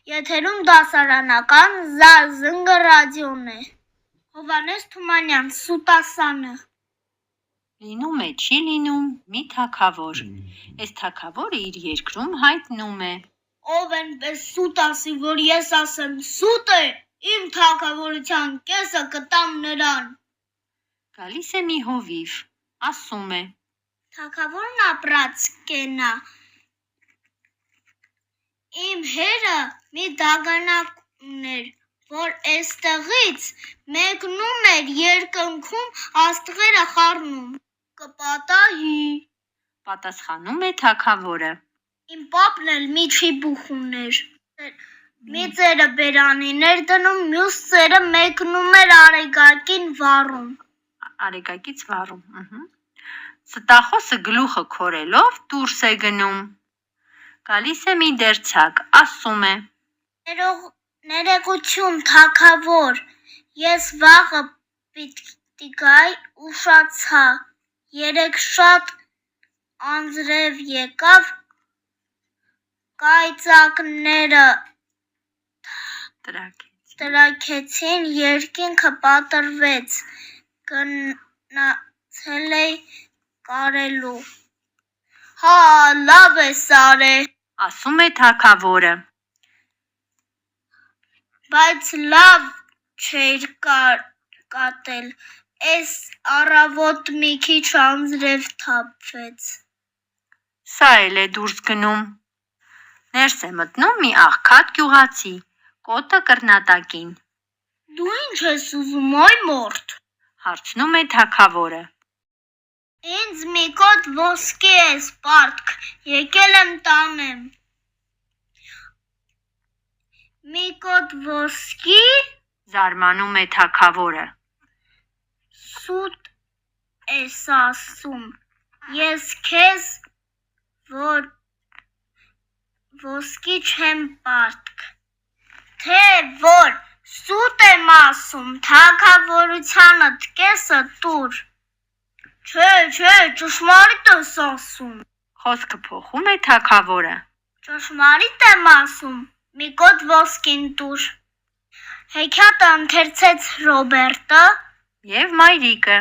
Եթերում դասարանական զանգը ռադիոն է։ Հովհաննես Թումանյան, Սուտասանը։ Լինում է, չի լինում, մի թագավոր։ Այս թագավորը իր երկրում հայտնում է. Ով այնպես սուտ ասի, որ ես ասեմ սուտ է, իմ թագավորության կեսը կտամ նրան։ Գալիս է մի հովիվ, ասում է. Թագավորն ապրած կենա։ Իմ հերը մի դագանակ ուներ, որ էստեղից մեկնում էր երկնքում աստղերը խառնում, կպատահի։ Պատասխանում է թագավորը. Իմ պապն էլ մի չիբուխ ուներ, մի ծերը բերանին էր դնում, մյուս ծերը մեկնում էր արեգակին վառում։ Արեգակից վառում։ Ստախոսը գլուխը քորելով դուրս է գնում։ Գալիս է մի դերձակ, ասում է. Ներողություն, թագավոր, ես վաղը պիտի գայի, ուշացա, երեկ շատ անձրև եկավ, կայծակները տրաքեցին, երկինքը պատռվեց, գնացել էի կարելու։ Հա, լավ ես արել, ասում է թագավորը։ Բայց լավ չէր կատել, էս առավոտ մի քիչ անձրև թափվեց։ Սա էլ է դուրս գնում։ Ներս է մտնում մի աղքատ գյուղացի, կոտը կռնատակին։ Դու ինչ ես ուզում, այ մորթ, հարցնում է թագավորը։ Ինձ մի կոտ ոսկի է սպարտք, եկել եմ տանեմ։ Մի կոտ ոսկի, զարմանում է թագավորը։ Սուտ ես ասում, ես քեզ որ ոսկի չեմ պարտք, թե որ սուտ եմ ասում, թագավորությանդ կեսը տուր։ Չէ, ճշմարիտ ես ասում։ Խոսքը փոխում է թագավորը։ Ճշմարիտ եմ ասում, մի կոտ ոսկին տուր։ Հեքիաթը ընթերցեց Ռոբերտը և մայրիկը։